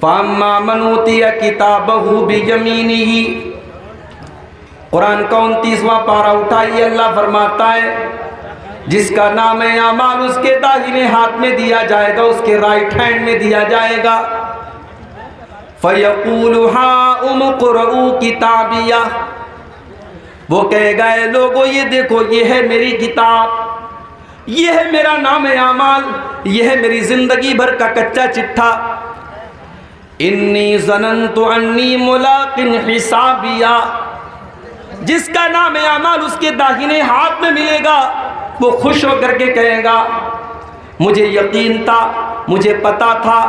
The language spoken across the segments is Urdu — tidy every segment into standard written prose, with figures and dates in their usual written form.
فَأَمَّا مَنْ أُوتِيَ كِتَابَهُ بِيَمِينِهِ۔ قرآن کا 29واں پارہ اٹھائیے، اللہ فرماتا ہے جس کا نام اعمال اس کے داہنے ہاتھ میں دیا جائے گا، اس کے رائٹ ہینڈ میں دیا جائے گا۔ فَيَقُولُ هَاؤُمُ اقْرَءُوا کِتَابِیَہ، وہ کہے گا اے لوگو یہ دیکھو یہ ہے میری کتاب، یہ ہے میرا نام اعمال، یہ ہے میری زندگی بھر کا کچا چٹھا۔ انی ظننت انی ملاق حسابیہ، جس کا نام اعمال اس کے داہنے ہاتھ میں ملے گا وہ خوش ہو کر کے کہے گا مجھے یقین تھا، مجھے پتا تھا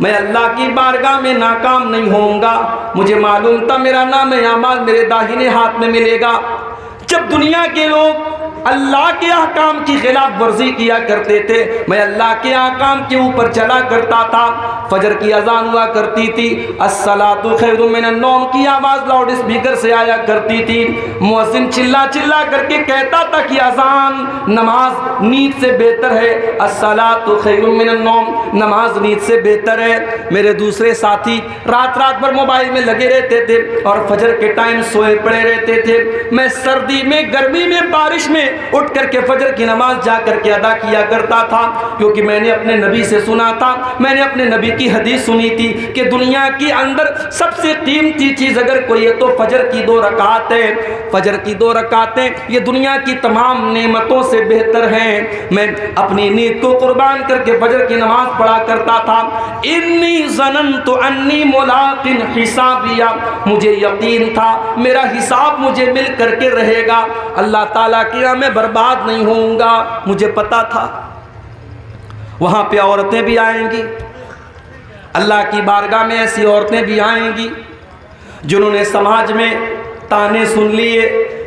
میں اللہ کی بارگاہ میں ناکام نہیں ہوں گا، مجھے معلوم تھا میرا نام اعمال میرے داہنے ہاتھ میں ملے گا۔ جب دنیا کے لوگ اللہ کے احکام کی خلاف ورزی کیا کرتے تھے، میں اللہ کے احکام کے اوپر چلا کرتا تھا۔ فجر کی اذان ہوا کرتی تھی، الصلاۃ خیر من النوم کی آواز لاؤڈ اسپیکر سے آیا کرتی تھی، مؤذن چلا چلا کر کے کہتا تھا کہ اذان نماز نیند سے بہتر ہے، الصلاۃ خیر من النوم نماز نیند سے بہتر ہے۔ میرے دوسرے ساتھی رات رات بھر موبائل میں لگے رہتے تھے اور فجر کے ٹائم سوئے پڑے رہتے تھے۔ میں سردی میں، گرمی میں، بارش میں اٹھ کر کے فجر کی نماز جا کر کے ادا کیا کرتا تھا، کیونکہ میں نے اپنے نبی سے سنا تھا، میں نے اپنے نبی کی حدیث سنی تھی کہ دنیا کے اندر سب سے قیمتی چیز اگر کوئی ہے تو فجر کی 2 رکعت ہے۔ فجر کی 2 رکعتیں یہ دنیا کی تمام نعمتوں سے بہتر ہیں۔ میں اپنی نیند کو قربان کر کے فجر کی نماز پڑھا کرتا تھا۔ انی ظننت انی ملاق حسابیہ، مجھے یقین تھا میرا حساب مجھے مل کر کے رہے گا، اللہ تعالیٰ کی راہ میں برباد نہیں ہوں گا، مجھے پتا تھا۔ وہاں پہ عورتیں بھی آئیں گی، اللہ کی بارگاہ میں ایسی عورتیں بھی آئیں گی جنہوں نے سماج میں تانے سن لیے،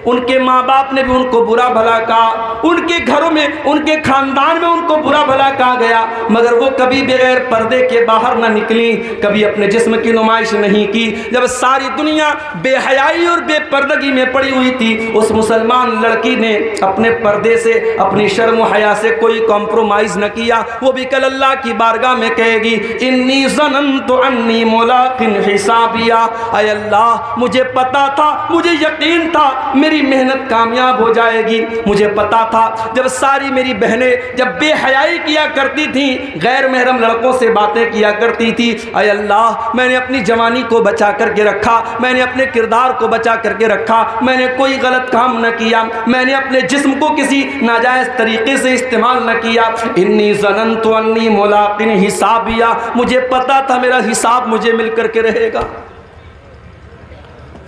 ان کے ماں باپ نے بھی ان کو برا بھلا کہا، ان کے گھروں میں، ان کے خاندان میں ان کو برا بھلا کہا گیا، مگر وہ کبھی بغیر پردے کے باہر نہ نکلی، کبھی اپنے جسم کی نمائش نہیں کی۔ جب ساری دنیا بے حیائی اور بے پردگی میں پڑی ہوئی تھی، اس مسلمان لڑکی نے اپنے پردے سے، اپنی شرم و حیا سے کوئی کمپرومائز نہ کیا۔ وہ بھی کل اللہ کی بارگاہ میں کہے گی انی ظننت انی ملاق حسابیہ، اے اللہ مجھے پتا تھا، مجھے یقین تھا میری محنت کامیاب ہو جائے گی، مجھے پتا تھا۔ جب ساری میری بہنیں جب بے حیائی کیا کرتی تھیں، غیر محرم لڑکوں سے باتیں کیا کرتی تھی، اے اللہ میں نے اپنی جوانی کو بچا کر کے رکھا، میں نے اپنے کردار کو بچا کر کے رکھا، میں نے کوئی غلط کام نہ کیا، میں نے اپنے جسم کو کسی ناجائز طریقے سے استعمال نہ کیا۔ انی ظننت انی ملاق حسابیہ، مجھے پتا تھا میرا حساب مجھے مل کر کے رہے گا۔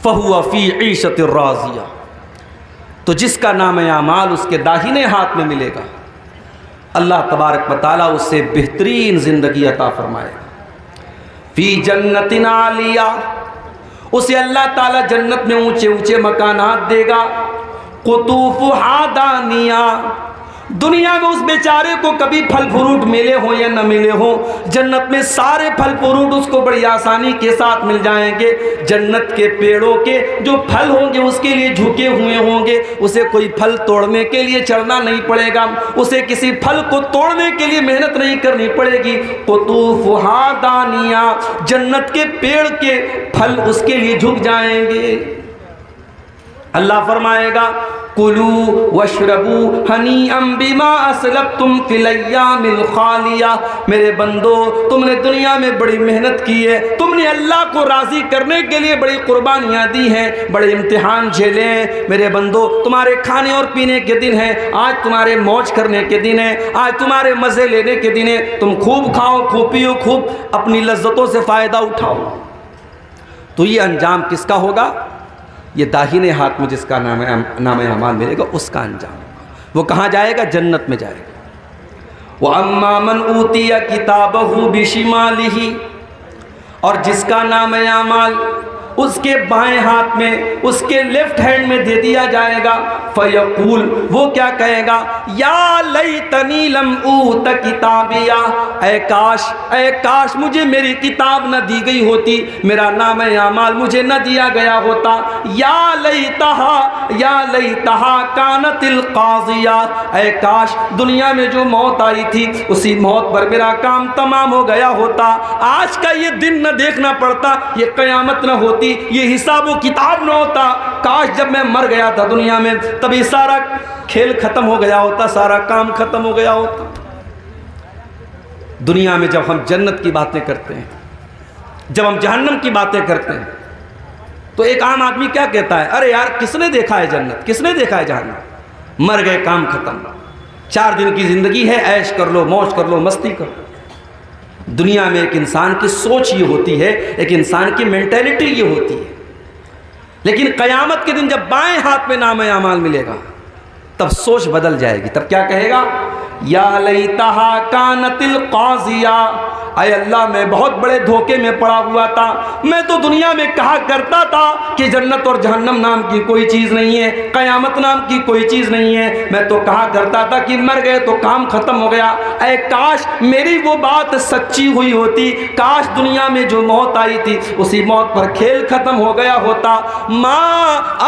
فہو فی عیشۃ راضیہ، تو جس کا نام اعمال اس کے داہنے ہاتھ میں ملے گا، اللہ تبارک و تعالیٰ اس سے بہترین زندگی عطا فرمائے گا۔ فی جنت عالیہ، اسے اللہ تعالیٰ جنت میں اونچے اونچے مکانات دے گا۔ قطوفہا دانیہ، دنیا میں اس بیچارے کو کبھی پھل فروٹ ملے ہوں یا نہ ملے ہوں، جنت میں سارے پھل فروٹ اس کو بڑی آسانی کے ساتھ مل جائیں گے۔ جنت کے پیڑوں کے جو پھل ہوں گے اس کے لیے جھکے ہوئے ہوں گے، اسے کوئی پھل توڑنے کے لیے چڑھنا نہیں پڑے گا، اسے کسی پھل کو توڑنے کے لیے محنت نہیں کرنی پڑے گی۔ قطوفہا دانیہ، جنت کے پیڑ کے پھل اس کے لیے جھک جائیں گے۔ اللہ فرمائے گا کلوا واشربوا ہنیئا بما اسلفتم فی الایام الخالیہ، میرے بندو تم نے دنیا میں بڑی محنت کی ہے، تم نے اللہ کو راضی کرنے کے لیے بڑی قربانیاں دی ہیں، بڑے امتحان جھیلے ہیں، میرے بندو تمہارے کھانے اور پینے کے دن ہیں، آج تمہارے موج کرنے کے دن ہیں، آج تمہارے مزے لینے کے دن ہیں، تم خوب کھاؤ، خوب پیو، خوب اپنی لذتوں سے فائدہ اٹھاؤ۔ تو یہ انجام کس کا ہوگا؟ یہ داہنے ہاتھ میں جس کا نام اعمال ملے گا اس کا انجام ہوگا۔ وہ کہاں جائے گا؟ جنت میں جائے گا۔ وَأَمَّا مَنْ أُوتِيَ كِتَابَهُ بِشِمَالِهِ، اور جس کا نام اعمال اس کے بائیں ہاتھ میں، اس کے لیفٹ ہینڈ میں دے دیا جائے گا. فیقول، وہ کیا کہے گا؟ یا لیتنی لم اوت کتابیا، اے کاش مجھے میری کتاب نہ دی گئی ہوتی، میرا نام اعمال مجھے نہ دیا گیا ہوتا. یا لیتہا کانت القاضیہ، اے کاش دنیا میں جو موت آئی تھی اسی موت پر میرا کام تمام ہو گیا ہوتا. آج کا یہ دن نہ دیکھنا پڑتا، یہ قیامت نہ ہوتی، یہ حساب و کتاب نہ ہوتا. کاش جب میں مر گیا تھا دنیا میں تبھی سارا کھیل ختم ہو گیا ہوتا، سارا کام ختم ہو گیا ہوتا. دنیا میں جب ہم جنت کی باتیں کرتے ہیں، جب ہم جہنم کی باتیں کرتے ہیں، تو ایک عام آدمی کیا کہتا ہے؟ ارے یار کس نے دیکھا ہے جنت، کس نے دیکھا ہے جہنم؟ مر گئے، کام ختم، 4 دن کی زندگی ہے، عیش کر لو، موج کر لو، مستی کر لو. دنیا میں ایک انسان کی سوچ یہ ہوتی ہے، ایک انسان کی مینٹیلٹی یہ ہوتی ہے. لیکن قیامت کے دن جب بائیں ہاتھ میں نام اعمال ملے گا تب سوچ بدل جائے گی. تب کیا کہے گا؟ یا لیتہا کانت القاضیہ، اے اللہ میں بہت بڑے دھوکے میں پڑا ہوا تھا. میں تو دنیا میں کہا کرتا تھا کہ جنت اور جہنم نام کی کوئی چیز نہیں ہے، قیامت نام کی کوئی چیز نہیں ہے. میں تو کہا کرتا تھا کہ مر گئے تو کام ختم ہو گیا. اے کاش میری وہ بات سچی ہوئی ہوتی، کاش دنیا میں جو موت آئی تھی اسی موت پر کھیل ختم ہو گیا ہوتا. ما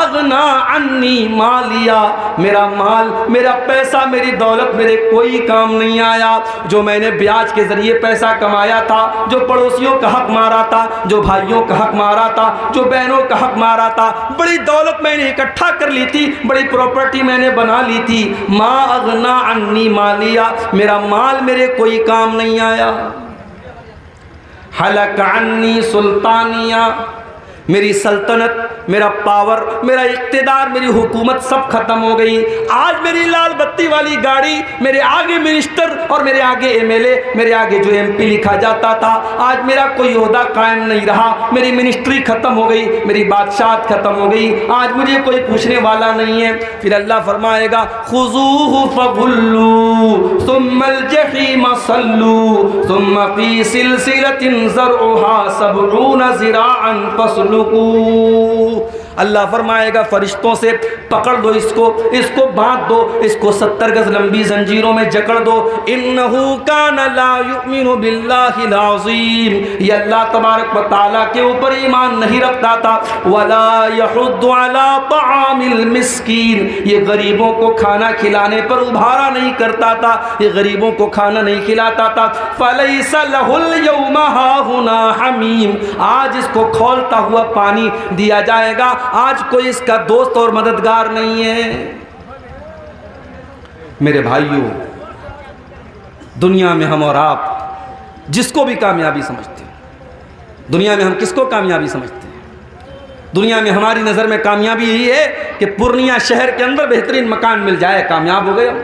اغنا عنی مالیا، میرا مال، میرا پیسہ، میری دولت میرے کوئی کام نہیں آیا. جو میں نے بیاج کے ذریعے پیسہ کمایا تھا، جو پڑوسیوں کا حق مارا تھا، جو بھائیوں کا حق مارا تھا، جو بہنوں کا حق مارا تھا، بڑی دولت میں نے اکٹھا کر لی تھی، بڑی پراپرٹی میں نے بنا لی تھی. ما اغنا عنی مالیا، میرا مال میرے کوئی کام نہیں آیا. حلق عنی سلطانیہ، میری سلطنت، میرا پاور، میرا اقتدار، میری حکومت سب ختم ہو گئی. آج میری لال بتی والی گاڑی، میرے آگے منسٹر اور میرے آگے ایم ایل اے، میرے آگے جو ایم پی لکھا جاتا تھا، آج میرا کوئی عہدہ قائم نہیں رہا. میری منسٹری ختم ہو گئی، میری بادشاہت ختم ہو گئی، آج مجھے کوئی پوچھنے والا نہیں ہے. پھر اللہ فرمائے گا خذوہ فغلوہ ثم الجحیم صلوہ ثم فی سلسلۃ ذرعها 70 ذراعا فاسلکوہ. اللہ فرمائے گا فرشتوں سے پکڑ دو، اس کو باندھ دو، اس کو 70 گز لمبی زنجیروں میں جکڑ دو. انہ کان لا یؤمن باللہ العظیم، یہ اللہ تبارک و تعالیٰ کے اوپر ایمان نہیں رکھتا تھا. ولا یحض علی طعام المسکین، یہ غریبوں کو کھانا کھلانے پر ابھارا نہیں کرتا تھا، یہ غریبوں کو کھانا نہیں کھلاتا تھا. فلیس لہ اليوم ہاہنا حمیم، آج اس کو کھولتا ہوا پانی دیا جائے گا، آج کوئی اس کا دوست اور مددگار نہیں ہے. میرے بھائیوں، دنیا میں ہم اور آپ جس کو بھی کامیابی سمجھتے ہیں، دنیا میں ہم کس کو کامیابی سمجھتے ہیں؟ دنیا میں ہماری نظر میں کامیابی یہی ہے کہ پورنیہ شہر کے اندر بہترین مکان مل جائے، کامیاب ہو گئے ہم.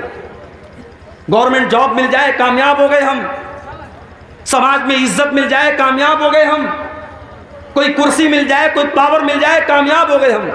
گورنمنٹ جاب مل جائے، کامیاب ہو گئے ہم. سماج میں عزت مل جائے، کامیاب ہو گئے ہم. کوئی کرسی مل جائے، کوئی پاور مل جائے، کامیاب ہو گئے ہم.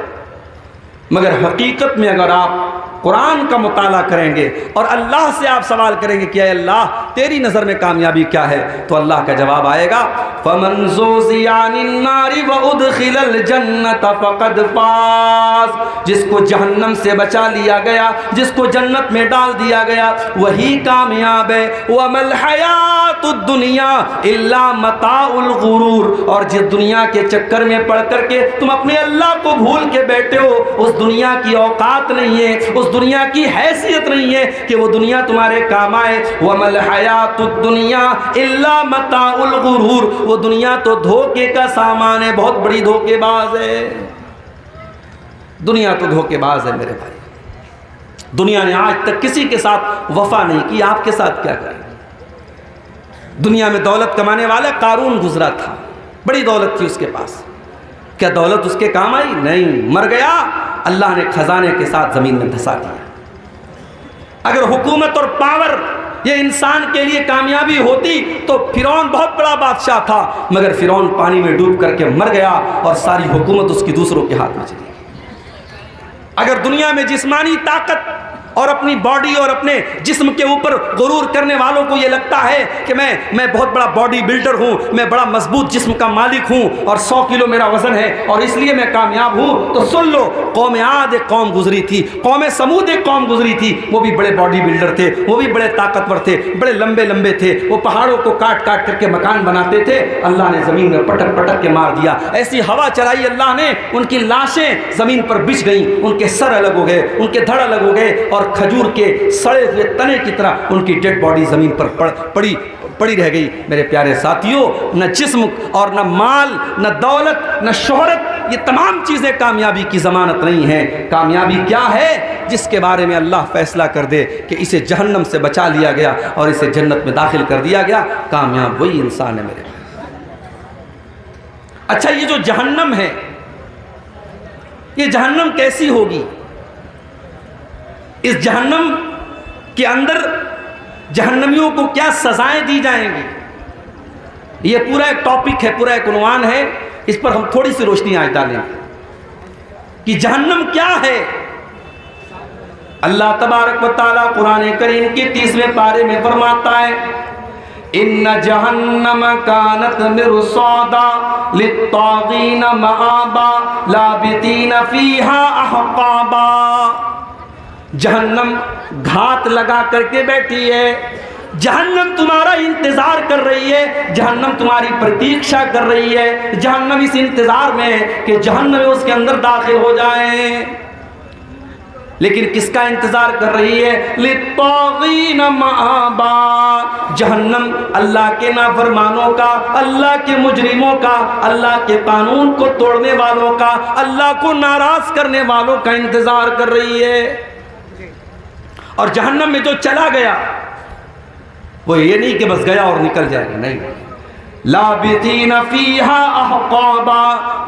مگر حقیقت میں اگر آپ قرآن کا مطالعہ کریں گے اور اللہ سے آپ سوال کریں گے کہ اے اللہ تیری نظر میں کامیابی کیا ہے، تو اللہ کا جواب آئے گا فَمَنْ زُحْزِحَ عَنِ النَّارِ وَأُدْخِلَ الْجَنَّةَ فَقَدْ فَازَ، جس کو جہنم سے بچا لیا گیا، جس کو جنت میں ڈال دیا گیا، وہی کامیاب ہے. وَمَا الْحَيَاةُ الدُّنْيَا إِلَّا مَتَاعُ الْغُرُورِ، اور جس دنیا کے چکر میں پڑ کر کے تم اپنے اللہ کو بھول کے بیٹھے ہو، اس دنیا کی اوقات نہیں ہے، اس دنیا کی حیثیت نہیں ہے کہ وہ دنیا تمہارے کام آئے. وَمَا الْحَيَاةُ الدُّنْيَا إِلَّا مَتَاعُ الْغُرُورِ، وہ دنیا تو دھوکے کا سامان ہے، بہت بڑی دھوکے باز ہے. دنیا تو دھوکے باز ہے میرے بھائی. دنیا نے آج تک کسی کے ساتھ وفا نہیں کی، آپ کے ساتھ کیا کریں؟ دنیا میں دولت کمانے والا قارون گزرا تھا، بڑی دولت تھی اس کے پاس، کیا دولت اس کے کام آئی؟ نہیں، مر گیا، اللہ نے خزانے کے ساتھ زمین میں دھسا دیا. اگر حکومت اور پاور یہ انسان کے لیے کامیابی ہوتی تو فرعون بہت بڑا بادشاہ تھا، مگر فرعون پانی میں ڈوب کر کے مر گیا اور ساری حکومت اس کی دوسروں کے ہاتھ میں چلی گئی. اگر دنیا میں جسمانی طاقت اور اپنی باڈی اور اپنے جسم کے اوپر غرور کرنے والوں کو یہ لگتا ہے کہ میں بہت بڑا باڈی بلڈر ہوں، میں بڑا مضبوط جسم کا مالک ہوں اور 100 کلو میرا وزن ہے اور اس لیے میں کامیاب ہوں، تو سن لو، قوم عاد ایک قوم گزری تھی، قوم سمود ایک قوم گزری تھی، وہ بھی بڑے باڈی بلڈر تھے، وہ بھی بڑے طاقتور تھے، بڑے لمبے لمبے تھے، وہ پہاڑوں کو کاٹ کاٹ کر کے مکان بناتے تھے، اللہ نے زمین میں پٹک پٹک کے مار دیا، ایسی ہوا چلائی اللہ نے، ان کی لاشیں زمین پر بچھ گئیں، ان کے سر الگ ہو گئے، ان کے دھڑ الگ ہو گئے، اور کھجور کے سڑے ہوئے تنے کی طرح ان کی ڈیڈ باڈی زمین پر پڑی رہ گئی۔ میرے پیارے ساتھیوں، نہ جسم اور نہ مال، نہ دولت، نہ شہرت، یہ تمام چیزیں کامیابی کی ضمانت نہیں ہیں۔ کامیابی کیا ہے؟ جس کے بارے میں اللہ فیصلہ کر دے کہ اسے جہنم سے بچا لیا گیا اور اسے جنت میں داخل کر دیا گیا، کامیاب وہی انسان ہے میرے۔ اچھا، یہ جو جہنم ہے، یہ جہنم کیسی ہوگی؟ اس جہنم کے اندر جہنمیوں کو کیا سزائیں دی جائیں گی؟ یہ پورا ایک ٹاپک ہے، پورا ایک عنوان ہے، اس پر ہم تھوڑی سی روشنی آج ڈالیں کہ جہنم کیا ہے۔ اللہ تبارک و تعالیٰ قرآن کریم کے 30ویں پارے میں فرماتا ہے، ان جہنم کانت مرصادا للطاغین مآبا لابثین فیہا احقابا۔ جہنم گھات لگا کر کے بیٹھی ہے، جہنم تمہارا انتظار کر رہی ہے، جہنم تمہاری پرتیکشا کر رہی ہے، جہنم اس انتظار میں ہے کہ جہنم اس کے اندر داخل ہو جائیں۔ لیکن کس کا انتظار کر رہی ہے؟ للطاغین مآبا۔ جہنم اللہ کے نافرمانوں کا، اللہ کے مجرموں کا، اللہ کے قانون کو توڑنے والوں کا، اللہ کو ناراض کرنے والوں کا انتظار کر رہی ہے۔ اور جہنم میں جو چلا گیا وہ یہ نہیں کہ بس گیا اور نکل جائے گا، نہیں، لابثین فیہا احقابا،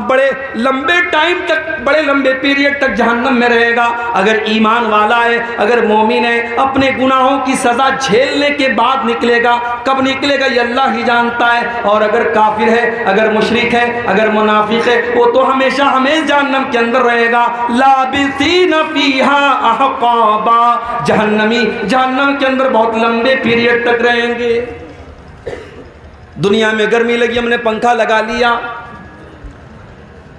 بڑے لمبے ٹائم تک، بڑے لمبے پیریڈ تک جہنم میں رہے گا۔ اگر ایمان والا ہے، اگر مومن ہے، اپنے گناہوں کی سزا جھیلنے کے بعد نکلے گا، کب نکلے گا یہ اللہ ہی جانتا ہے، اور اگر کافر ہے، اگر مشرک ہے، اگر منافق ہے، وہ تو ہمیشہ ہمیشہ جہنم کے اندر رہے گا۔ لابثین فیہا احقابا، جہنمی جہنم کے اندر بہت لمبے پیریڈ تک رہیں گے۔ دنیا میں گرمی لگی، ہم نے پنکھا لگا لیا،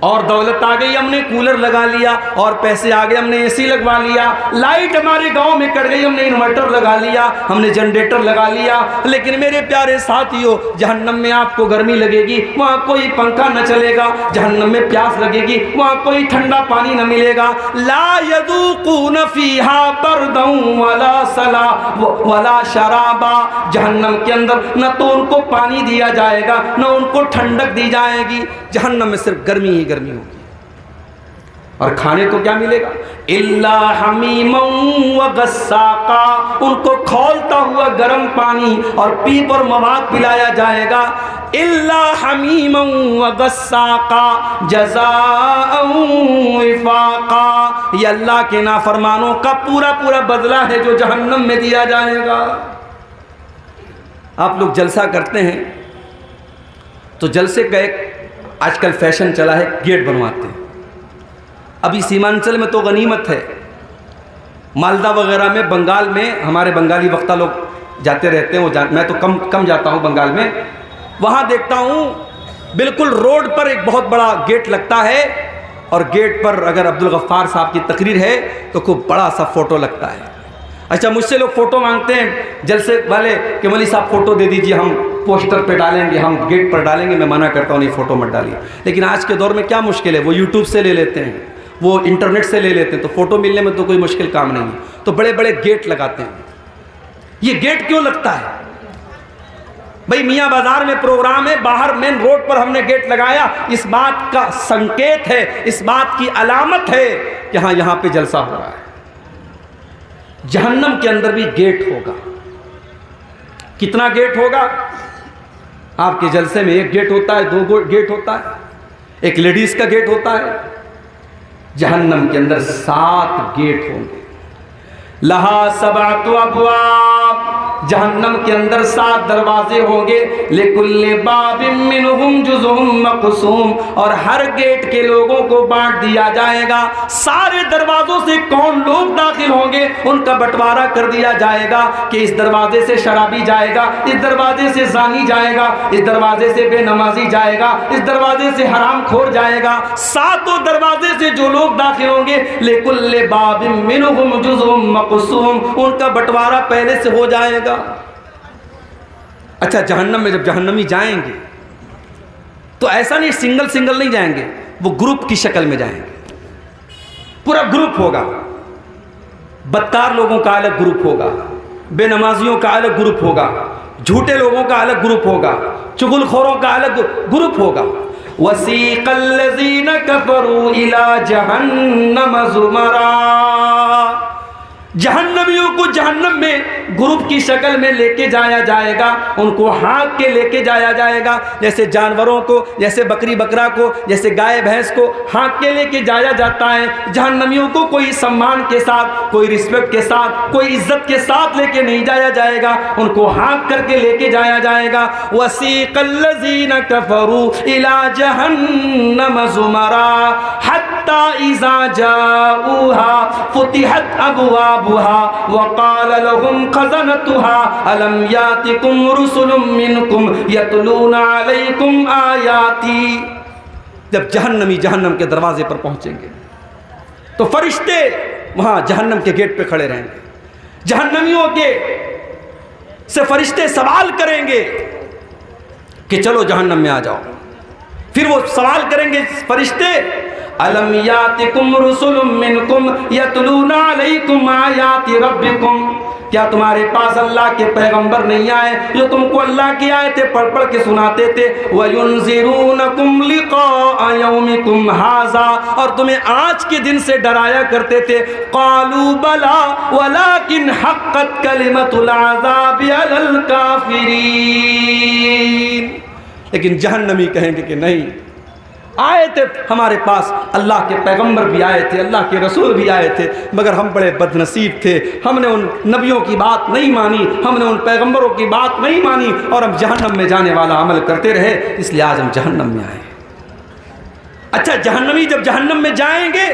اور دولت آ گئی، ہم نے کولر لگا لیا، اور پیسے آ گئے، ہم نے اے سی لگوا لیا، لائٹ ہمارے گاؤں میں کٹ گئی، ہم نے انورٹر لگا لیا، ہم نے جنریٹر لگا لیا۔ لیکن میرے پیارے ساتھیوں، جہنم میں آپ کو گرمی لگے گی، وہاں کوئی پنکھا نہ چلے گا، جہنم میں پیاس لگے گی، وہاں کوئی ٹھنڈا پانی نہ ملے گا۔ لا یذوقون فیہا بردا ولا سلا ولا شرابا، جہنم کے اندر نہ تو ان کو پانی دیا جائے گا، نہ ان کو ٹھنڈک دی جائے گی، جہنم میں صرف گرمی ہی گرمی ہوگی۔ اور کھانے کو کیا ملے گا؟ الا حمیما وغساقا، ان کو کھولتا ہوا گرم پانی اور پیپ اور مواد پلایا جائے گا۔ الا حمیما وغساقا جزاء وفاقا، یہ اللہ کے نافرمانوں کا پورا پورا بدلہ ہے جو جہنم میں دیا جائے گا۔ آپ لوگ جلسہ کرتے ہیں تو جلسے کا ایک آج کل فیشن چلا ہے، گیٹ بنواتے ہیں۔ ابھی سیمانچل میں تو غنیمت ہے، مالدہ وغیرہ میں، بنگال میں، ہمارے بنگالی وقتہ لوگ جاتے رہتے ہیں، میں تو کم جاتا ہوں بنگال میں، وہاں دیکھتا ہوں بالکل روڈ پر ایک بہت بڑا گیٹ لگتا ہے، اور گیٹ پر اگر عبدالغفار صاحب کی تقریر ہے تو خوب بڑا سا فوٹو لگتا ہے۔ اچھا، مجھ سے لوگ فوٹو مانگتے ہیں جلسے والے کہ مولوی صاحب فوٹو دے دیجیے، ہم پوسٹر پہ ڈالیں گے، ہم گیٹ پر ڈالیں گے۔ میں منع کرتا ہوں، نہیں، فوٹو مت ڈالیے۔ لیکن آج کے دور میں کیا مشکل ہے، وہ یوٹیوب سے لے لیتے ہیں، وہ انٹرنیٹ سے لے لیتے ہیں، تو فوٹو ملنے میں تو کوئی مشکل کام نہیں ہے، تو بڑے بڑے گیٹ لگاتے ہیں۔ یہ گیٹ کیوں لگتا ہے بھائی؟ میاں بازار میں پروگرام ہے، باہر مین روڈ پر ہم نے گیٹ لگایا، اس بات کا سنکیت ہے، اس بات کی علامت ہے کہ ہاں یہاں پہ جلسہ ہو رہا ہے۔ جہنم کے اندر بھی گیٹ ہوگا۔ کتنا گیٹ ہوگا؟ آپ کے جلسے میں ایک گیٹ ہوتا ہے، 2 گیٹ ہوتا ہے، ایک لیڈیز کا گیٹ ہوتا ہے، جہنم کے اندر 7 گیٹ ہوں گے۔ لہا 7 ابواب، جہنم کے اندر 7 دروازے ہوں گے، لِكُلِّ بَابٍ مِّنْهُمْ جُزْءٌ مَّقْسُومٌ، اور ہر گیٹ کے لوگوں کو بانٹ دیا جائے گا۔ سارے دروازوں سے کون لوگ داخل ہوں گے ان کا بٹوارا کر دیا جائے گا کہ اس دروازے سے شرابی جائے گا، اس دروازے سے زانی جائے گا، اس دروازے سے بے نمازی جائے گا، اس دروازے سے حرام خور جائے گا۔ 7 دروازے سے جو لوگ داخل ہوں گے، لِكُلِّ بَابٍ مِّنْهُمْ جُزْءٌ مَّقْسُومٌ، ان کا بٹوارا پہلے سے ہو جائے گا۔ اچھا جہنم میں جب جہنمی جائیں گے تو ایسا نہیں سنگل نہیں جائیں گے، وہ گروپ کی شکل میں جائیں گے، پورا گروپ ہوگا۔ بدکار لوگوں کا الگ گروپ ہوگا، بے نمازیوں کا الگ گروپ ہوگا، جھوٹے لوگوں کا الگ گروپ ہوگا، چغل خوروں کا الگ گروپ ہوگا۔ وَسِيقَ الَّذِينَ كَفَرُوا إِلَى جَهَنَّمَ زُمَرًا، جہنمیوں کو جہنم میں گروپ کی شکل میں لے کے جایا جائے گا، ان کو ہانک کے لے کے جایا جائے گا، جیسے جانوروں کو، جیسے بکری بکرا کو، جیسے گائے بھینس کو ہانک کے لے کے جایا جاتا ہے۔ جہنمیوں کو کوئی سمان کے ساتھ، کوئی رسپیکٹ کے ساتھ، کوئی عزت کے ساتھ لے کے نہیں جایا جائے گا، ان کو ہانک کر کے لے کے جایا جائے گا۔ وَسِيقَ الَّذِينَ كَفَرُوا إِلَى جَهَنَّمَ زُمَرًا حَتَّى إِذَا جَاءُوهَا فُتِحَتْ أَبْوَابُهَا وقال لهم خزنتها ألم يأتكم رسل منكم يتلون عليكم آياتي، جب جہنمی جہنم کے دروازے پر پہنچیں گے تو فرشتے وہاں جہنم کے گیٹ پہ کھڑے رہیں گے، جہنمیوں کے سے فرشتے سوال کریں گے کہ چلو جہنم میں آ جاؤ۔ پھر وہ سوال کریں گے فرشتے، الم یاتکم رسل منکم یتلون علیکم آیات ربکم، کیا تمہارے پاس اللہ کے پیغمبر نہیں آئے جو تم کو اللہ کی آیتیں پڑھ پڑھ کے سناتے تھے؟ وَيُنذِرُونَكُمْ لِقَاءَ يَوْمِكُمْ هَذَا، اور تمہیں آج کے دن سے ڈرایا کرتے تھے۔ قَالُوا بَلَىٰ وَلَٰكِنْ حَقَّتْ كَلِمَةُ الْعَذَابِ عَلَى الْكَافِرِينَ، لیکن جہنمی کہیں گے کہ نہیں، آئے تھے ہمارے پاس، اللہ کے پیغمبر بھی آئے تھے، اللہ کے رسول بھی آئے تھے، مگر ہم بڑے بد نصیب تھے، ہم نے ان نبیوں کی بات نہیں مانی، ہم نے ان پیغمبروں کی بات نہیں مانی، اور ہم جہنم میں جانے والا عمل کرتے رہے، اس لیے آج ہم جہنم میں آئے۔ اچھا جہنمی جب جہنم میں جائیں گے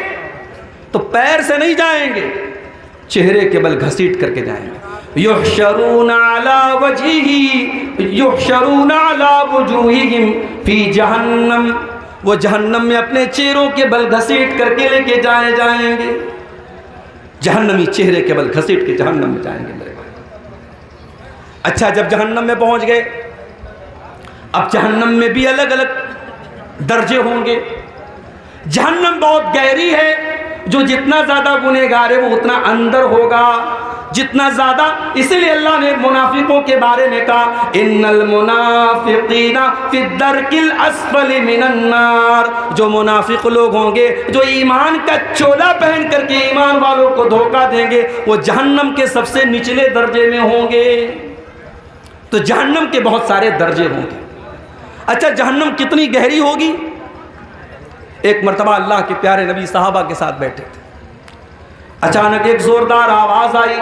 تو پیر سے نہیں جائیں گے، چہرے کے بل گھسیٹ کر کے جائیں گے۔ یحشرون علی وجہہ، یحشرون علی وجوہہم فی جہنم، وہ جہنم میں اپنے چہروں کے بل گھسیٹ کر کے لے کے جائے جائیں گے۔ جہنمی چہرے کے بل گھسیٹ کے جہنم میں جائیں گے میرے بھائی۔ اچھا جب جہنم میں پہنچ گئے، اب جہنم میں بھی الگ الگ درجے ہوں گے۔ جہنم بہت گہری ہے، جو جتنا زیادہ گنہگار ہے وہ اتنا اندر ہوگا، جتنا زیادہ، اس لیے اللہ نے منافقوں کے بارے میں کہا ان المنافقین فی الدرک الاسفل من النار، جو منافق لوگ ہوں گے جو ایمان کا چولا پہن کر کے ایمان والوں کو دھوکہ دیں گے، وہ جہنم کے سب سے نچلے درجے میں ہوں گے۔ تو جہنم کے بہت سارے درجے ہوں گے۔ اچھا جہنم کتنی گہری ہوگی؟ ایک مرتبہ اللہ کے پیارے نبی صحابہ کے ساتھ بیٹھے تھے، اچانک ایک زوردار آواز آئی۔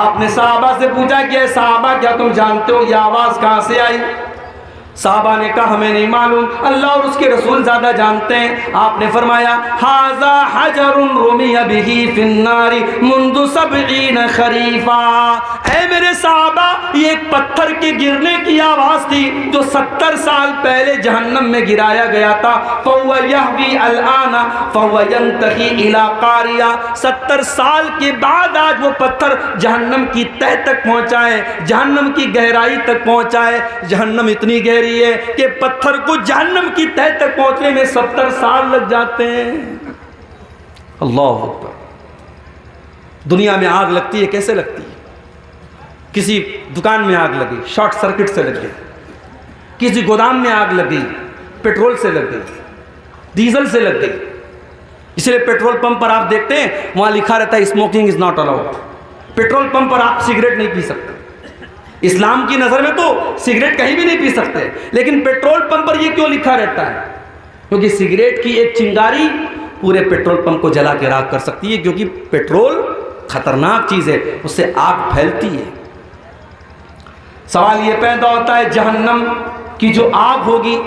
آپ نے صحابہ سے پوچھا کہ صحابہ کیا تم جانتے ہو یہ آواز کہاں سے آئی؟ صحابہ نے کہا ہمیں نہیں معلوم، اللہ اور اس کے رسول زیادہ جانتے ہیں۔ آپ نے فرمایا ھذا حجر رمی بہ فی النار منذ 70 خریفا، اے میرے صحابہ یہ ایک پتھر کے گرنے کی آواز تھی جو 70 سال پہلے جہنم میں گرایا گیا تھا۔ فهو یہوی الآن فهو ینتہی الی قاریہ، 70 سال کے بعد آج وہ پتھر جہنم کی تہ تک پہنچا ہے، جہنم کی گہرائی تک پہنچا ہے۔ جہنم اتنی گہری ہے کہ پتھر کو جہنم کی تہ تک پہنچنے میں 70 سال لگ جاتے ہیں۔ اللہ اکبر۔ دنیا میں آگ لگتی ہے، کیسے لگتی ہے؟ کسی دکان میں آگ لگی، شارٹ سرکٹ سے لگ گئی، کسی گودام میں آگ لگ گئی، پیٹرول سے لگ گئی، ڈیزل سے لگ گئی۔ اس لیے پیٹرول پمپ پر آپ دیکھتے ہیں وہاں لکھا رہتا ہے smoking is not allowed. Petrol pump پر آپ سگریٹ نہیں پی سکتے۔ اسلام کی نظر میں تو سگریٹ کہیں بھی نہیں پی سکتے، لیکن پیٹرول پمپ پر یہ کیوں لکھا رہتا ہے؟ کیونکہ سگریٹ کی ایک چنگاری پورے پیٹرول پمپ کو جلا کے راکھ کر سکتی ہے، کیونکہ پیٹرول خطرناک چیز ہے، اس سے آگ پھیلتی ہے۔ سوال یہ پیدا ہوتا ہے جہنم کی جو آگ ہوگی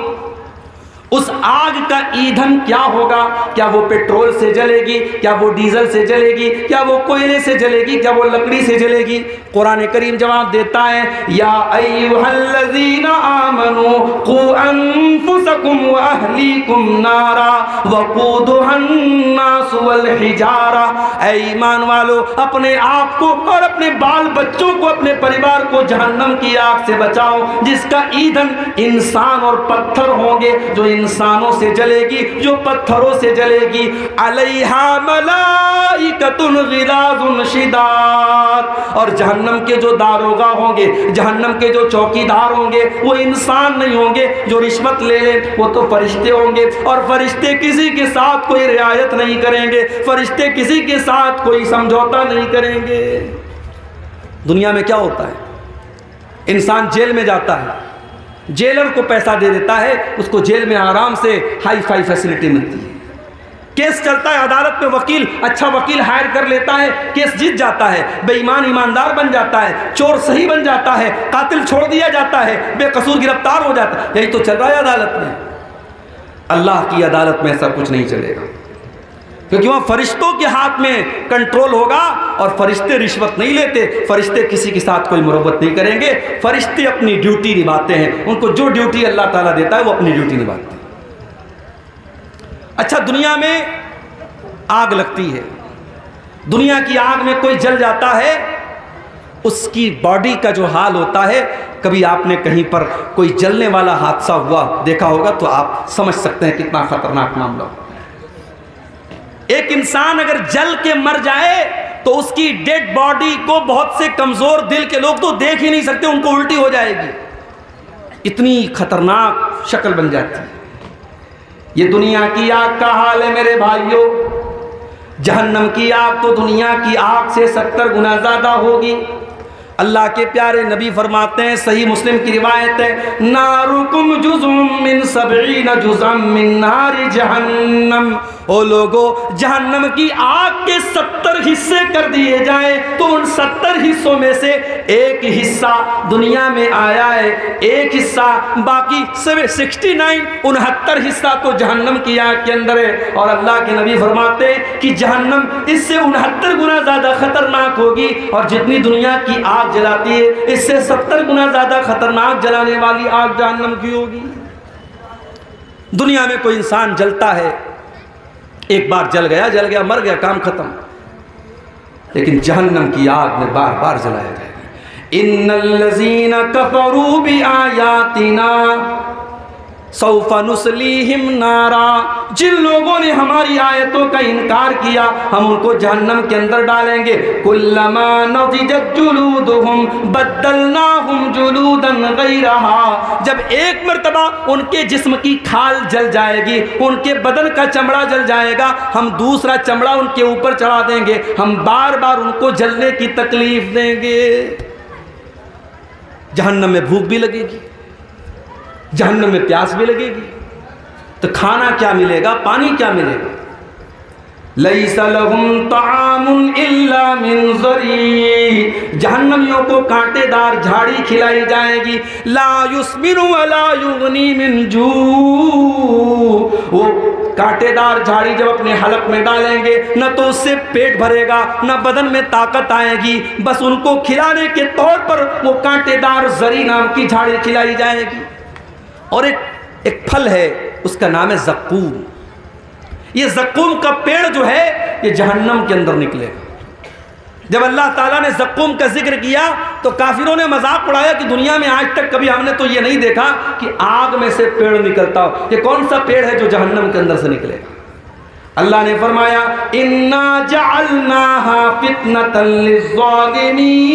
اس آگ کا ایندھن کیا ہوگا؟ کیا وہ پیٹرول سے جلے گی؟ کیا وہ ڈیزل سے جلے گی؟ کیا وہ کوئلے سے جلے گی؟ کیا وہ لکڑی سے جلے گی؟ قرآن کریم جواب دیتا ہے یا ایھا الذین آمنوا قوا انفسکم واہلیکم نارا وقودھا الناس والحجارہ، اے ایمان والو اپنے آپ کو اور اپنے بال بچوں کو، اپنے پریوار کو جہنم کی آگ سے بچاؤ جس کا ایندھن انسان اور پتھر ہوں گے، جو انسانوں سے جلے گی، جو پتھروں سے جلے گی، علیہا ملائکۃ غلاظ شداد، اور جہنم کے جو داروغہ ہوں گے، جہنم کے جو چوکیدار ہوں گے وہ انسان نہیں ہوں گے جو رشوت لے لیں، وہ تو فرشتے ہوں گے، اور فرشتے کسی کے ساتھ کوئی رعایت نہیں کریں گے، فرشتے کسی کے ساتھ کوئی سمجھوتا نہیں کریں گے۔ دنیا میں کیا ہوتا ہے؟ انسان جیل میں جاتا ہے، جیلر کو پیسہ دے دیتا ہے، اس کو جیل میں آرام سے ہائی فائی فیسلٹی ملتی ہے، کیس چلتا ہے عدالت میں، وکیل اچھا وکیل ہائر کر لیتا ہے، کیس جیت جاتا ہے، بے ایمان ایماندار بن جاتا ہے، چور صحیح بن جاتا ہے، قاتل چھوڑ دیا جاتا ہے، بے قصور گرفتار ہو جاتا ہے۔ یہی تو چل رہا ہے عدالت میں۔ اللہ کی عدالت میں ایسا کچھ نہیں چلے گا، کیونکہ وہاں فرشتوں کے ہاتھ میں کنٹرول ہوگا، اور فرشتے رشوت نہیں لیتے، فرشتے کسی کے ساتھ کوئی مروت نہیں کریں گے، فرشتے اپنی ڈیوٹی نبھاتے ہیں، ان کو جو ڈیوٹی اللہ تعالیٰ دیتا ہے وہ اپنی ڈیوٹی نبھاتے ہیں۔ اچھا، دنیا میں آگ لگتی ہے، دنیا کی آگ میں کوئی جل جاتا ہے، اس کی باڈی کا جو حال ہوتا ہے، کبھی آپ نے کہیں پر کوئی جلنے والا حادثہ ہوا دیکھا ہوگا تو آپ سمجھ سکتے ہیں کتنا خطرناک معاملہ ہوتا ہے۔ ایک انسان اگر جل کے مر جائے تو اس کی ڈیڈ باڈی کو بہت سے کمزور دل کے لوگ تو دیکھ ہی نہیں سکتے، ان کو الٹی ہو جائے گی، اتنی خطرناک شکل بن جاتی ہے۔ یہ دنیا کی آگ کا حال ہے میرے بھائیوں۔ جہنم کی آگ تو دنیا کی آگ سے 70 گنا زیادہ ہوگی۔ اللہ کے پیارے نبی فرماتے ہیں، صحیح مسلم کی روایت ہے، نارکم جزء من 70 جزءا من نار جہنم، او لوگو جہنم کی آگ کے 70 حصے کر دیے جائیں تو ان 70 حصوں میں سے ایک حصہ دنیا میں آیا ہے، ایک حصہ باقی 69 حصہ تو جہنم کی آگ کے اندر ہے۔ اور اللہ کے نبی فرماتے ہیں کہ جہنم اس سے 69 گنا زیادہ خطرناک ہوگی، اور جتنی دنیا کی آگ جلاتی ہے اس سے 70 گنا زیادہ خطرناک جلانے والی آگ جہنم کی ہوگی۔ دنیا میں کوئی انسان جلتا ہے، ایک بار جل گیا مر گیا، کام ختم، لیکن جہنم کی آگ میں بار بار جلایا جائے گا۔ ان الذین کفروا بآیاتنا سوف نصلیہم نارا، جن لوگوں نے ہماری آیتوں کا انکار کیا ہم ان کو جہنم کے اندر ڈالیں گے۔ کلما نضجت جلودہم بدلناہم جلودا غیرہا، جب ایک مرتبہ ان کے جسم کی کھال جل جائے گی، ان کے بدن کا چمڑا جل جائے گا، ہم دوسرا چمڑا ان کے اوپر چڑھا دیں گے، ہم بار بار ان کو جلنے کی تکلیف دیں گے۔ جہنم میں بھوک بھی لگے گی، جہنم میں پیاس بھی لگے گی، تو کھانا کیا ملے گا، پانی کیا ملے گا؟ لیس لہم طعام الا من ضریع، جہنمیوں کو کانٹے دار جھاڑی کھلائی جائے گی، لا یسمن ولا یغنی من جوع، وہ کانٹے دار جھاڑی جب اپنے حلق میں ڈالیں گے نہ تو اس سے پیٹ بھرے گا نہ بدن میں طاقت آئے گی، بس ان کو کھلانے کے طور پر وہ کانٹے دار زری نام کی جھاڑی کھلائی جائے گی۔ اور ایک پھل ہے، اس کا نام ہے زقوم۔ یہ زقوم کا پیڑ جو ہے یہ جہنم کے اندر نکلے گا۔ جب اللہ تعالیٰ نے زقوم کا ذکر کیا تو کافروں نے مذاق اڑایا کہ دنیا میں آج تک کبھی ہم نے تو یہ نہیں دیکھا کہ آگ میں سے پیڑ نکلتا ہو، یہ کون سا پیڑ ہے جو جہنم کے اندر سے نکلے گا؟ اللہ نے فرمایا انا جعلناها فتنة للظالمین،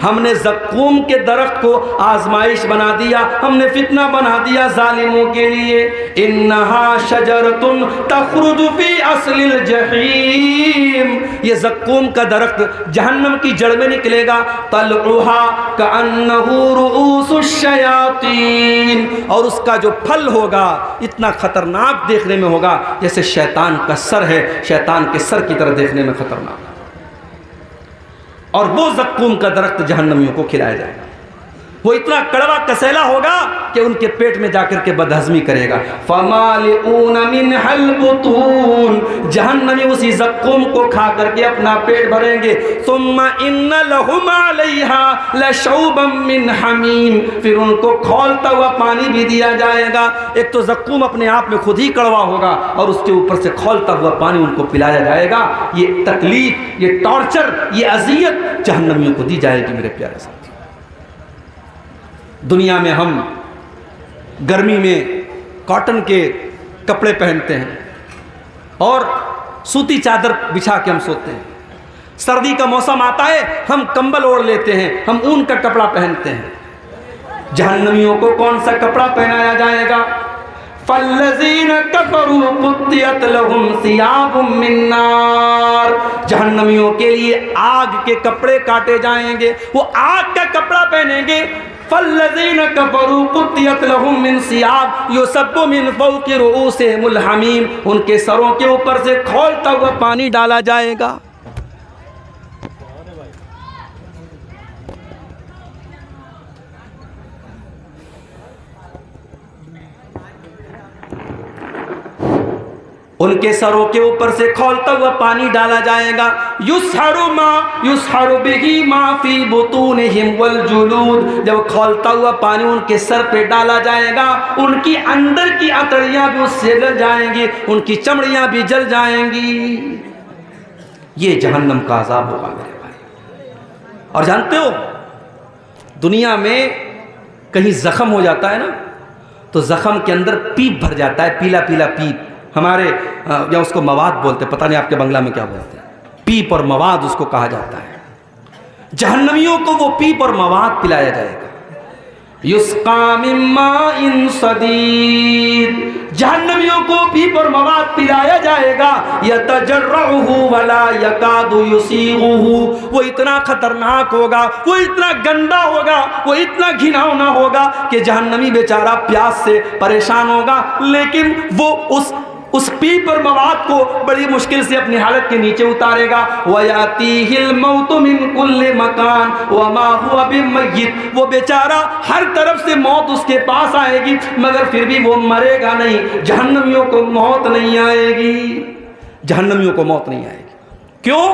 ہم نے زقوم کے درخت کو آزمائش بنا دیا، ہم نے فتنہ بنا دیا ظالموں کے لیے۔ انها شجرۃ تخرج فی اصل الجحیم، یہ زقوم کا درخت جہنم کی جڑ میں نکلے گا، طلعها كأنه رؤوس الشیاطین، اور اس کا جو پھل ہوگا اتنا خطرناک دیکھنے میں ہوگا جیسے شیطان کا سر ہے، شیطان کے سر کی طرح دیکھنے میں خطرناک، اور وہ زقوم کا درخت جہنمیوں کو کھلایا جائے گا۔ وہ اتنا کڑوا کسیلا ہوگا کہ ان کے پیٹ میں جا کر کے بدہضمی کرے گا. فَمَالِئُونَ مِنْهَا الْبُطُونَ جہنمی اسی زقوم کو کھا کر کے اپنا پیٹ بھریں گے. ثُمَّ إِنَّ لَهُمْ عَلَيْهَا لَشَوْبًا مِّنْ حَمِيمٍ پھر ان کو کھولتا ہوا پانی بھی دیا جائے گا. ایک تو زقوم اپنے آپ میں خود ہی کڑوا ہوگا اور اس کے اوپر سے کھولتا ہوا پانی ان کو پلایا جائے گا. یہ تکلیف، یہ ٹارچر، یہ اذیت جہنمیوں کو دی جائے گی. میرے پیارے ساتھی، دنیا میں ہم گرمی میں کاٹن کے کپڑے پہنتے ہیں اور سوتی چادر بچھا کے ہم سوتے ہیں. سردی کا موسم آتا ہے ہم کمبل اوڑھ لیتے ہیں، ہم اون کا کپڑا پہنتے ہیں. جہنمیوں کو کون سا کپڑا پہنایا جائے گا؟ فَالَّذِينَ كَفَرُوا قُطِّعَتْ لَهُمْ ثِيَابٌ مِّن نَّارٍ جہنمیوں کے لیے آگ کے کپڑے کاٹے جائیں گے، وہ آگ کا کپڑا پہنیں گے. فَالَّذِينَ كَفَرُوا قُطِّعَتْ لَهُم مِّن ثِيَابٍ يُصَبُّ مِّن فَوْقِ رُؤُوسِهِمُ الْحَمِيمُ ان کے سروں کے اوپر سے کھولتا ہوا پانی ڈالا جائے گا. ان کے سروں کے اوپر سے کھولتا ہوا پانی ڈالا جائے گا. یُسْحَرُ بِهِ مَا فِي بُطُونِهِمْ وَالْجُلُودُ جب کھولتا ہوا پانی ان کے سر پہ ڈالا جائے گا، ان کی اندر کی اتڑیاں بھی اس سے جل جائیں گی، ان کی چمڑیاں بھی جل جائیں گی. یہ جہنم کا عذاب ہوگا میرے بھائی. اور جانتے ہو دنیا میں کہیں زخم ہو جاتا ہے نا تو زخم کے اندر پیپ بھر جاتا ہے، پیلا پیلا پیپ. ہمارے یا اس کو مواد بولتے، پتہ نہیں آپ کے بنگلہ میں کیا بولتے ہیں، پیپ اور مواد اس کو کہا جاتا ہے. جہنمیوں کو وہ پیپ اور مواد پلایا جائے گا. یسقا من ماء صدید جہنمیوں کو پیپ اور مواد پلایا جائے گا. یتجرعہ ولا یکاد یسیغہ وہ اتنا خطرناک ہوگا، وہ اتنا گندا ہوگا، وہ اتنا گھناؤنا ہوگا کہ جہنمی بیچارہ پیاس سے پریشان ہوگا، لیکن وہ اس پیپ اور مواد کو بڑی مشکل سے اپنی حالت کے نیچے اتارے گا. وَيَأْتِيهِ الْمَوْتُ مِنْ كُلِّ مَكَانٍ وَمَا هُوَ بِمَيِّتٍ وہ بیچارہ ہر طرف سے موت اس کے پاس آئے گی مگر پھر بھی وہ مرے گا نہیں. جہنمیوں کو موت نہیں آئے گی، جہنمیوں کو موت نہیں آئے گی. کیوں؟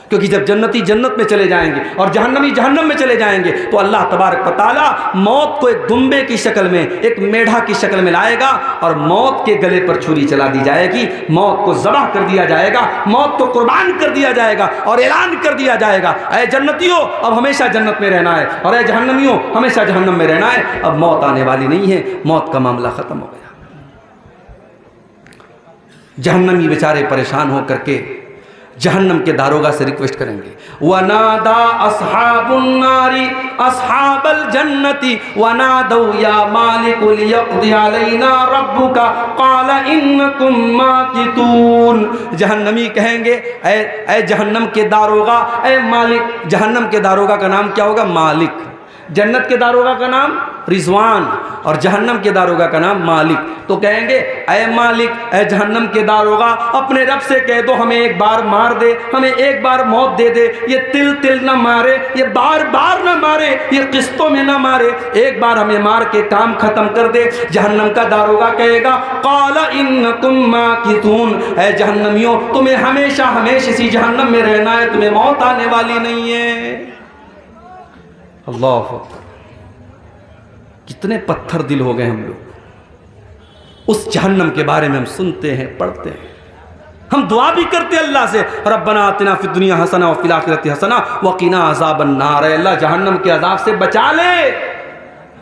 کیونکہ جب جنتی جنت میں چلے جائیں گے اور جہنمی جہنم میں چلے جائیں گے تو اللہ تبارک و تعالیٰ موت کو ایک دمبے کی شکل میں، ایک میڑھا کی شکل میں لائے گا اور موت کے گلے پر چھری چلا دی جائے گی. موت کو ذبح کر دیا جائے گا، موت کو قربان کر دیا جائے گا اور اعلان کر دیا جائے گا اے جنتیوں اب ہمیشہ جنت میں رہنا ہے، اور اے جہنمیوں ہمیشہ جہنم میں رہنا ہے. اب موت آنے والی نہیں ہے، موت کا معاملہ ختم ہو گیا. جہنمی بیچارے پریشان ہو کر کے جہنم کے داروغہ سے ریکویسٹ کریں گے. وَنَادَا أَصْحَابُ النَّارِ أَصْحَابَ الْجَنَّةِ وَنَادَوْا يَا مَالِكُ لِيَقْضِيَ عَلَيْنَا رَبُّكَ قَالَ إِنَّكُمْ مَاكِثُونَ جہنمی کہیں گے اے جہنم کے داروغہ، اے مالک. جہنم کے داروغہ کا نام کیا ہوگا؟ مالک. جنت کے داروغہ کا نام رضوان اور جہنم کے داروغہ کا نام مالک. تو کہیں گے اے مالک، اے جہنم کے داروغہ اپنے رب سے کہہ دو ہمیں ایک بار مار دے، ہمیں ایک بار موت دے دے. یہ تل تل نہ مارے، یہ بار بار نہ مارے، یہ قسطوں میں نہ مارے، ایک بار ہمیں مار کے کام ختم کر دے. جہنم کا داروغہ کہے گا قال انکم ماکثون اے جہنمیوں تمہیں ہمیشہ ہمیشہ اسی جہنم میں رہنا ہے، تمہیں موت آنے والی نہیں ہے. اللہ اکبر. کتنے پتھر دل ہو گئے ہم لوگ. اس جہنم کے بارے میں ہم سنتے ہیں، پڑھتے ہیں، ہم دعا بھی کرتے ہیں اللہ سے ربنا آتنا فی الدنیا حسنہ وفی الآخرۃ حسنہ وقنا عذاب النار. اے اللہ جہنم کے عذاب سے بچا لے.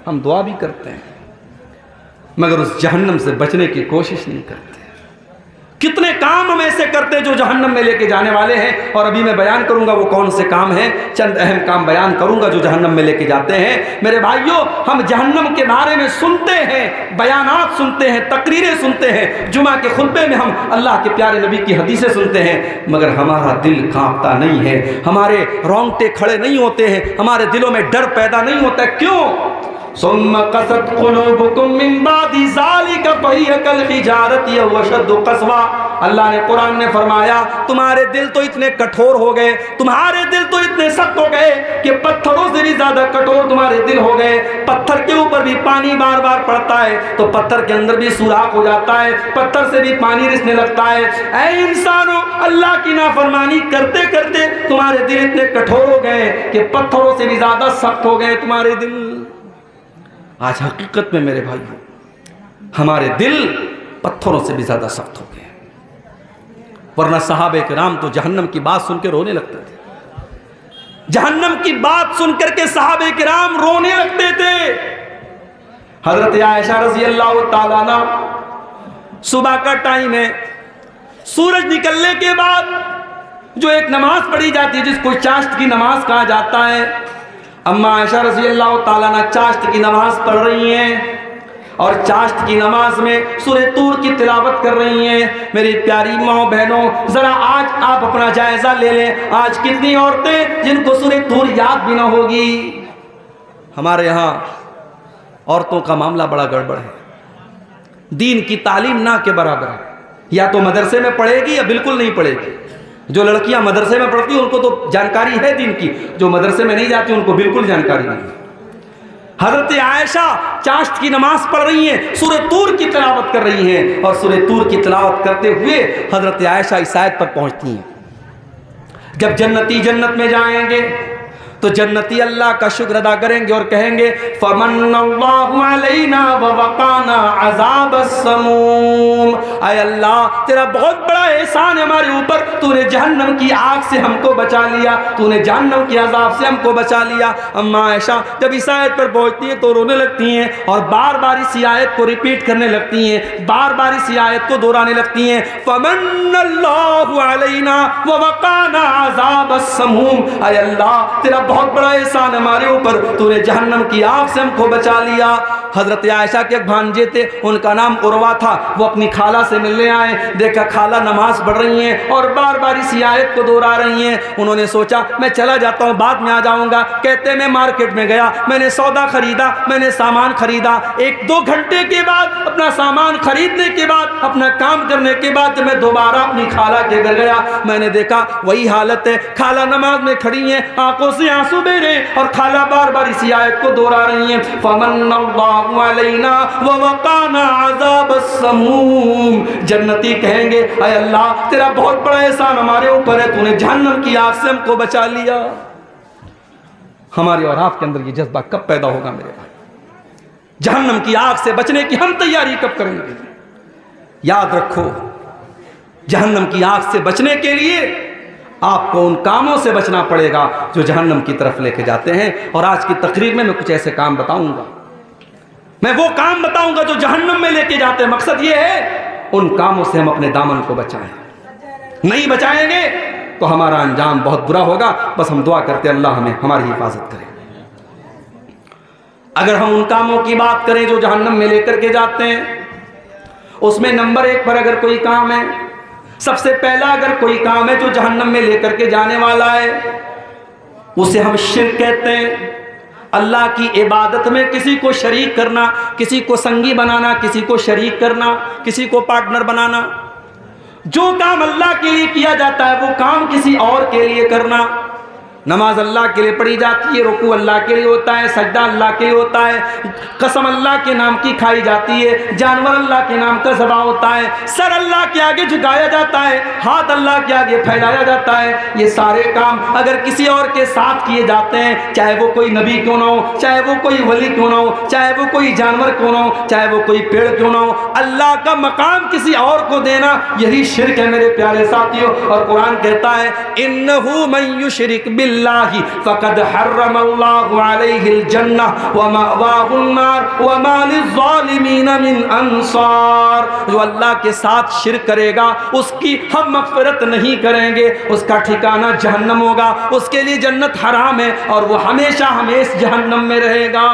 ہم دعا بھی کرتے ہیں مگر اس جہنم سے بچنے کی کوشش نہیں کرتے. کتنے کام ہم ایسے کرتے جو جہنم میں لے کے جانے والے ہیں، اور ابھی میں بیان کروں گا وہ کون سے کام ہیں. چند اہم کام بیان کروں گا جو جہنم میں لے کے جاتے ہیں. میرے بھائیوں ہم جہنم کے بارے میں سنتے ہیں، بیانات سنتے ہیں، تقریریں سنتے ہیں، جمعہ کے خطبے میں ہم اللہ کے پیارے نبی کی حدیثیں سنتے ہیں، مگر ہمارا دل کانپتا نہیں ہے، ہمارے رونگٹے کھڑے نہیں ہوتے ہیں، ہمارے دلوں میں ڈر پیدا نہیں ہوتا ہے. کیوں؟ ثم قست قلوبكم من بعد ذلك فهي كالحجارة أو أشد قسوة اللہ نے قرآن میں فرمایا تمہارے دل تو اتنے کٹھور ہو گئے، تمہارے دل تو اتنے سخت ہو گئے کہ پتھروں سے بھی زیادہ کٹھور تمہارے دل ہو گئے۔ پتھر کے اوپر بھی پانی بار بار پڑتا ہے تو پتھر کے اندر بھی سوراخ ہو جاتا ہے، پتھر سے بھی پانی رسنے لگتا ہے۔ اے انسانوں، اللہ کی نافرمانی کرتے کرتے تمہارے دل اتنے کٹھور ہو گئے کہ پتھروں سے بھی زیادہ سخت ہو گئے تمہارے دل۔ آج حقیقت میں میرے بھائیو ہمارے دل پتھروں سے بھی زیادہ سخت ہو گئے، ورنہ صحابہ کرام تو جہنم کی بات سن کے رونے لگتے تھے، جہنم کی بات سن کر کے صحابہ کرام رونے لگتے تھے۔ حضرت عائشہ رضی اللہ تعالیٰ عنہ صبح کا ٹائم ہے، سورج نکلنے کے بعد جو ایک نماز پڑھی جاتی ہے جس کو چاشت کی نماز کہا جاتا ہے، اما عائشہ رضی اللہ تعالیٰ عنہ چاشت کی نماز پڑھ رہی ہیں اور چاشت کی نماز میں سورہ طور کی تلاوت کر رہی ہیں۔ میری پیاری ماں بہنوں، ذرا آج آپ اپنا جائزہ لے لیں، آج کتنی عورتیں جن کو سورہ طور یاد بھی نہ ہوگی۔ ہمارے ہاں عورتوں کا معاملہ بڑا گڑبڑ ہے، دین کی تعلیم نہ کے برابر ہے، یا تو مدرسے میں پڑھے گی یا بالکل نہیں پڑھے گی۔ جو لڑکیاں مدرسے میں پڑھتی ہیں ان کو تو جانکاری ہے دین کی، جو مدرسے میں نہیں جاتی ان کو بالکل جانکاری نہیں ہے۔ حضرت عائشہ چاشت کی نماز پڑھ رہی ہیں، سورہ طور کی تلاوت کر رہی ہیں، اور سورہ طور کی تلاوت کرتے ہوئے حضرت عائشہ اس آیت پر پہنچتی ہیں، جب جنتی جنت میں جائیں گے تو جنتی اللہ کا شکر ادا کریں گے اور کہیں گے فمن اللہ علینا ووقانا عذاب السموم، اے اللہ تیرا بہت بڑا احسان ہے ہمارے اوپر، تو نے جہنم کی آگ سے ہم کو بچا لیا، تو نے جہنم کی عذاب سے ہم کو بچا لیا۔ اما عائشہ جب اس آیت پر پہنچتی ہیں تو رونے لگتی ہیں اور بار بار اسی آیت کو ریپیٹ کرنے لگتی ہیں، بار بار اسی آیت کو دہرانے لگتی ہیں، فمن اللہ علینا ووقانا عذاب السموم، اے اللہ تیرا بہت بڑا احسان ہمارے اوپر، تو نے جہنم کی آگ سے ہم کو بچا لیا۔ حضرت عائشہ کے ایک بھانجے تھے، ان کا نام عروہ تھا، وہ اپنی خالہ سے ملنے آئے، دیکھا خالہ نماز پڑھ رہی ہیں اور بار بار اسی آیت کو دہرا رہی ہیں۔ انہوں نے سوچا میں چلا جاتا ہوں، بعد میں آ جاؤں گا۔ کہتے میں مارکیٹ میں گیا، میں نے سودا خریدا، میں نے سامان خریدا، 1-2 گھنٹے کے بعد اپنا سامان خریدنے کے بعد اپنا کام کرنے کے بعد جب میں دوبارہ اپنی خالہ کے گھر گیا، میں نے دیکھا وہی حالت ہے، خالہ نماز میں کھڑی ہیں، آنکھوں سے آنسو بہ رہے ہیں اور خالہ بار بار اسی آیت کو دہرا رہی ہیں، فمن اللہ علینا ووقانا عذاب السموم۔ جنتی کہیں گے اے اللہ تیرا بہت بڑا احسان ہمارے اوپر ہے، تو نے جہنم کی آگ سے ہم کو بچا لیا۔ ہمارے اور آپ کے اندر یہ جذبہ کب پیدا ہوگا میرے بھائی؟ جہنم کی آگ سے بچنے کی ہم تیاری کب کریں گے؟ یاد رکھو جہنم کی آگ سے بچنے کے لیے آپ کو ان کاموں سے بچنا پڑے گا جو جہنم کی طرف لے کے جاتے ہیں۔ اور آج کی تقریر میں کچھ ایسے کام بتاؤں گا، میں وہ کام بتاؤں گا جو جہنم میں لے کے جاتے ہیں۔ مقصد یہ ہے ان کاموں سے ہم اپنے دامن کو بچائیں، نہیں بچائیں گے تو ہمارا انجام بہت برا ہوگا۔ بس ہم دعا کرتے ہیں اللہ ہمیں ہماری حفاظت کرے۔ اگر ہم ان کاموں کی بات کریں جو جہنم میں لے کر کے جاتے ہیں، اس میں نمبر 1 پر اگر کوئی کام ہے، سب سے پہلا اگر کوئی کام ہے جو جہنم میں لے کر کے جانے والا ہے، اسے ہم شرک کہتے ہیں۔ اللہ کی عبادت میں کسی کو شریک کرنا، کسی کو سنگی بنانا، کسی کو شریک کرنا، کسی کو پارٹنر بنانا۔ جو کام اللہ کے لیے کیا جاتا ہے وہ کام کسی اور کے لیے کرنا۔ نماز اللہ کے لیے پڑھی جاتی ہے، رکوع اللہ کے لیے ہوتا ہے، سجدہ اللہ کے لیے ہوتا ہے، قسم اللہ کے نام کی کھائی جاتی ہے، جانور اللہ کے نام کا ذبح ہوتا ہے، سر اللہ کے آگے جھکایا جاتا ہے، ہاتھ اللہ کے آگے پھیلایا جاتا ہے۔ یہ سارے کام اگر کسی اور کے ساتھ کیے جاتے ہیں، چاہے وہ کوئی نبی کیوں نہ ہو، چاہے وہ کوئی ولی کیوں نہ ہو، چاہے وہ کوئی جانور کیوں نہ ہو، چاہے وہ کوئی پیڑ کیوں نہ ہو، اللہ کا مقام کسی اور کو دینا یہی شرک ہے میرے پیارے ساتھیوں۔ اور قرآن کہتا ہے انہ من یشرک باللہ فقد حرم اللہ علیہ الجنہ ومأواہ النار وما للظالمین من انصار۔ جو اللہ کے ساتھ شرک کرے گا اس کی ہم مغفرت نہیں کریں گے، اس کا ٹھکانہ جہنم ہوگا، اس کے لیے جنت حرام ہے اور وہ ہمیشہ ہمیشہ جہنم میں رہے گا۔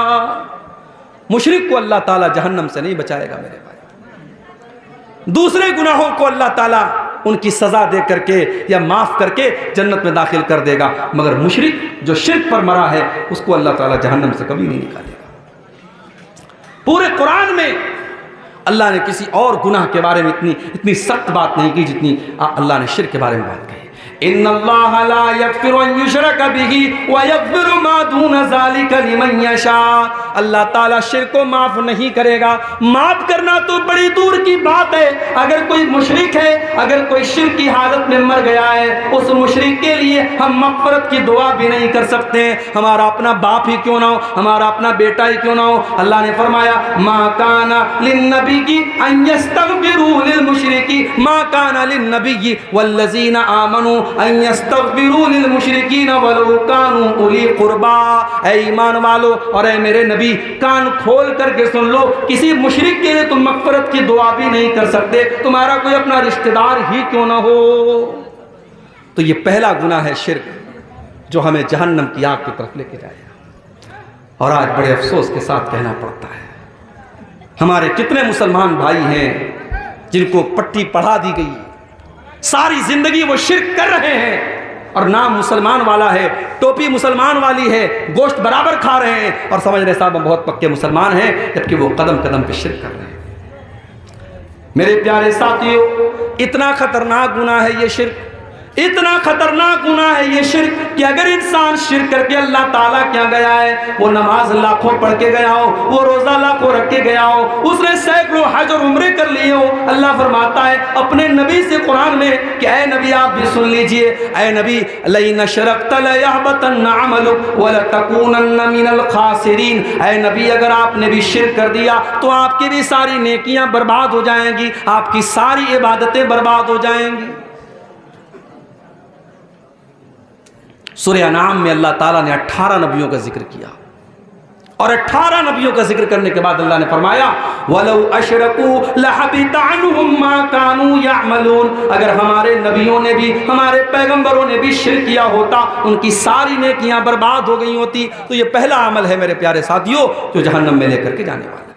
مشرک کو اللہ تعالیٰ جہنم سے نہیں بچائے گا میرے بھائی۔ دوسرے گناہوں کو اللہ تعالیٰ ان کی سزا دے کر کے یا معاف کر کے جنت میں داخل کر دے گا، مگر مشرک جو شرک پر مرا ہے اس کو اللہ تعالیٰ جہنم سے کبھی نہیں نکالے گا۔ پورے قرآن میں اللہ نے کسی اور گناہ کے بارے میں اتنی سخت بات نہیں کی جتنی اللہ نے شرک کے بارے میں بات کہی۔ ان اللہ لا یغفر ان یشرک بہ ویغفر ما دون ذلک لمن یشاء، اللہ تعالیٰ شرک کو معاف نہیں کرے گا۔ معاف کرنا تو بڑی دور کی بات ہے، اگر کوئی مشرک ہے، اگر کوئی شرک کی حالت میں مر گیا ہے، اس مشرک کے لیے ہم مغفرت کی دعا بھی نہیں کر سکتے، ہمارا اپنا باپ ہی کیوں نہ ہو، ہمارا اپنا بیٹا ہی کیوں نہ ہو۔ اللہ نے فرمایا ما کان للنبی ان یستغفروا للمشرکین، ما کان للنبی والذین آمنوا ان یستغفروا للمشرکین ولو کانوا اولی قربا۔ اے ایمان والو اور اے میرے نبی، کان کھول کر کے سن لو، کسی مشرک کے لیے تم مغفرت کی دعا بھی نہیں کر سکتے، تمہارا کوئی اپنا رشتہ دار ہی کیوں نہ ہو۔ تو یہ پہلا گناہ ہے شرک، جو ہمیں جہنم کی آگ کی طرف لے کے جائے گا۔ اور آج بڑے افسوس کے ساتھ کہنا پڑتا ہے، ہمارے کتنے مسلمان بھائی ہیں جن کو پٹی پڑھا دی گئی، ساری زندگی وہ شرک کر رہے ہیں اور نام مسلمان والا ہے، ٹوپی مسلمان والی ہے، گوشت برابر کھا رہے ہیں اور سمجھ رہے صاحب ہم بہت پکے مسلمان ہیں، جبکہ وہ قدم قدم پہ شرک کر رہے ہیں۔ میرے پیارے ساتھیوں، اتنا خطرناک گناہ ہے یہ شرک، اتنا خطرناک گناہ ہے یہ شرک کہ اگر انسان شرک کر کے اللہ تعالیٰ کیا گیا ہے، وہ نماز لاکھوں پڑھ کے گیا ہو، وہ روزہ لاکھوں رکھ کے گیا ہو، اس نے سینکڑوں حج اور عمرے کر لیے ہو، اللہ فرماتا ہے اپنے نبی سے قرآن میں کہ اے نبی آپ بھی سن لیجئے، اے نبی لئن اشرکت لیحبطن عملک ولتکونن من الخاسرین، اے نبی اگر آپ نے بھی شرک کر دیا تو آپ کی بھی ساری نیکیاں برباد ہو جائیں گی، آپ کی ساری عبادتیں برباد ہو جائیں گی۔ سورہ انعام میں اللہ تعالیٰ نے 18 نبیوں کا ذکر کیا، اور 18 نبیوں کا ذکر کرنے کے بعد اللہ نے فرمایا وَلَوْ أَشْرَكُوا لَحَبِطَ عَنْهُمْ مَا كَانُوا يَعْمَلُونَ، اگر ہمارے نبیوں نے بھی، ہمارے پیغمبروں نے بھی شرک کیا ہوتا، ان کی ساری نیکیاں برباد ہو گئی ہوتی۔ تو یہ پہلا عمل ہے میرے پیارے ساتھیوں جو جہنم میں لے کر کے جانے والا۔